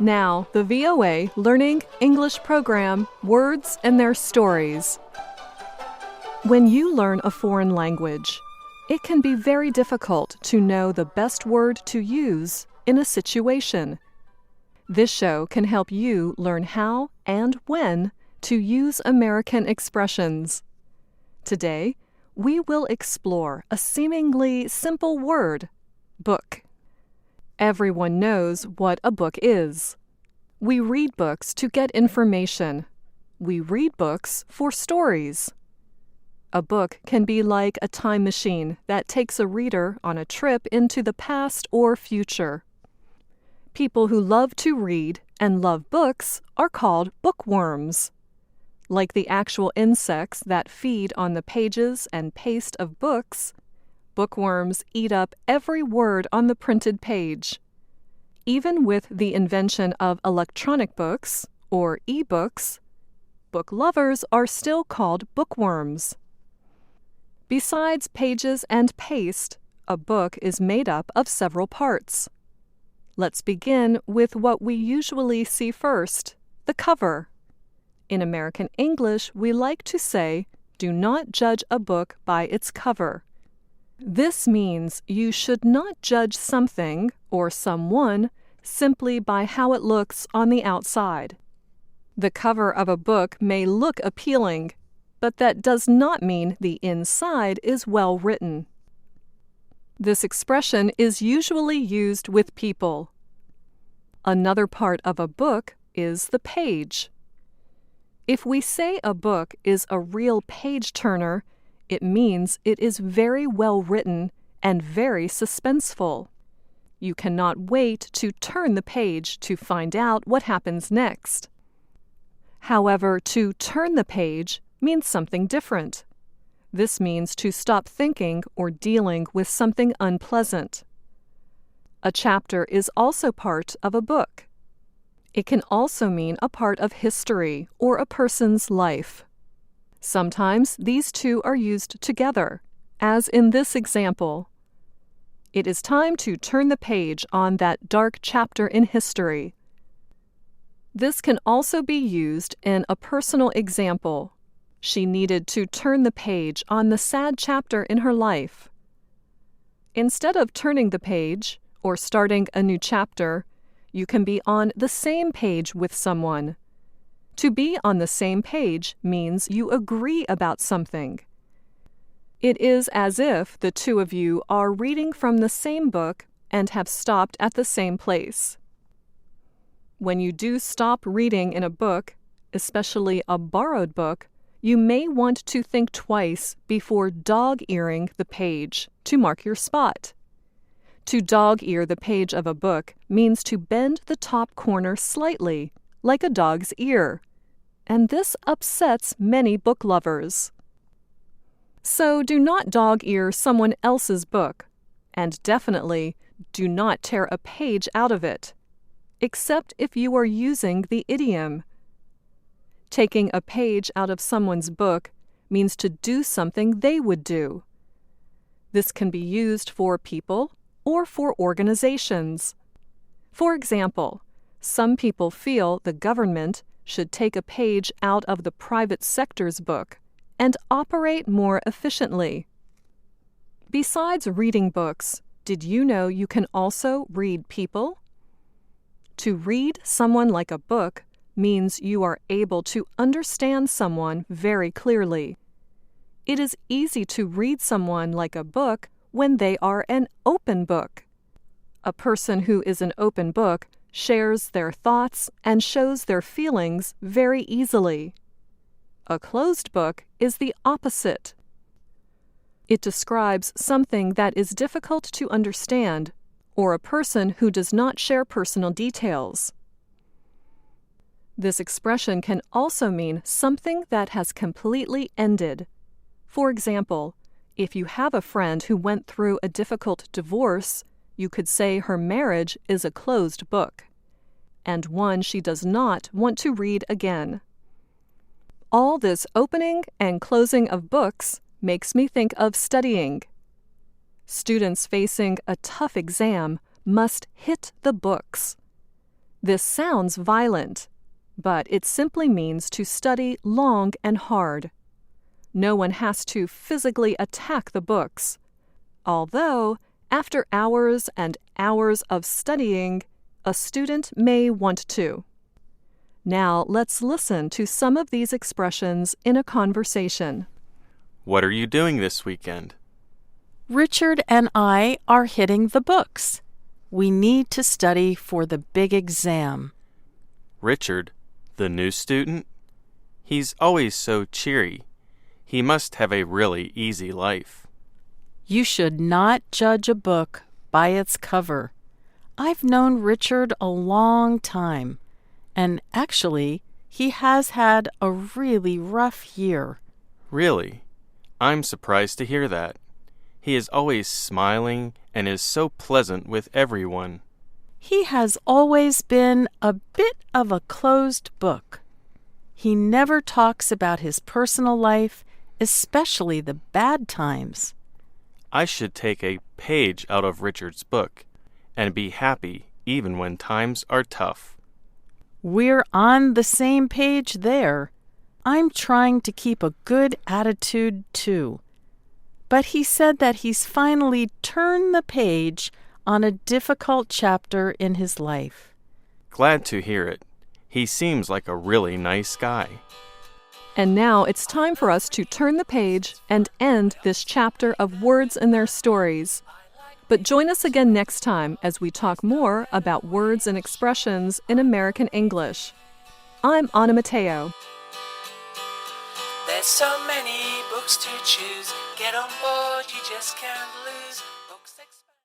Now, the VOA Learning English program, Words and Their Stories. When you learn a foreign language, it can be very difficult to know the best word to use in a situation. This show can help you learn how and when to use American expressions. Today, we will explore a seemingly simple word, book. Everyone knows what a book is. We read books to get information. We read books for stories. A book can be like a time machine that takes a reader on a trip into the past or future. People who love to read and love books are called bookworms. Like the actual insects that feed on the pages and paste of books, bookworms eat up every word on the printed page. Even with the invention of electronic books, or e-books, book lovers are still called bookworms. Besides pages and paste, a book is made up of several parts. Let's begin with what we usually see first, the cover. In American English, we like to say, "Do not judge a book by its cover." This means you should not judge something or someone simply by how it looks on the outside. The cover of a book may look appealing, but that does not mean the inside is well written. This expression is usually used with people. Another part of a book is the page. If we say a book is a real page-turner, it means it is very well written and very suspenseful. You cannot wait to turn the page to find out what happens next. However, to turn the page means something different. This means to stop thinking or dealing with something unpleasant. A chapter is also part of a book. It can also mean a part of history or a person's life. Sometimes these two are used together, as in this example. It is time to turn the page on that dark chapter in history. This can also be used in a personal example. She needed to turn the page on the sad chapter in her life. Instead of turning the page or starting a new chapter, you can be on the same page with someone. To be on the same page means you agree about something. It is as if the two of you are reading from the same book and have stopped at the same place. When you do stop reading in a book, especially a borrowed book, you may want to think twice before dog-earing the page to mark your spot. To dog-ear the page of a book means to bend the top corner slightly, like a dog's ear, and this upsets many book lovers. So do not dog-ear someone else's book, and definitely do not tear a page out of it, except if you are using the idiom. Taking a page out of someone's book means to do something they would do. This can be used for people or for organizations. For example, some people feel the government should take a page out of the private sector's book and operate more efficiently. Besides reading books, did you know you can also read people? To read someone like a book means you are able to understand someone very clearly. It is easy to read someone like a book when they are an open book. A person who is an open book shares their thoughts and shows their feelings very easily. A closed book is the opposite. It describes something that is difficult to understand, or a person who does not share personal details. This expression can also mean something that has completely ended. For example, if you have a friend who went through a difficult divorce, you could say her marriage is a closed book, and one she does not want to read again. All this opening and closing of books makes me think of studying. Students facing a tough exam must hit the books. This sounds violent, but it simply means to study long and hard. No one has to physically attack the books, although after hours and hours of studying, a student may want to. Now let's listen to some of these expressions in a conversation. What are you doing this weekend? Richard and I are hitting the books. We need to study for the big exam. Richard, the new student? He's always so cheery. He must have a really easy life. You should not judge a book by its cover. I've known Richard a long time, and actually, he has had a really rough year. Really? I'm surprised to hear that. He is always smiling and is so pleasant with everyone. He has always been a bit of a closed book. He never talks about his personal life, especially the bad times. I should take a page out of Richard's book and be happy even when times are tough. We're on the same page there. I'm trying to keep a good attitude, too. But he said that he's finally turned the page on a difficult chapter in his life. Glad to hear it. He seems like a really nice guy. And now it's time for us to turn the page and end this chapter of Words and Their Stories. But join us again next time as we talk more about words and expressions in American English. I'm Anna Mateo. There's so many books to choose. Get on board, you just can't lose. Books expand.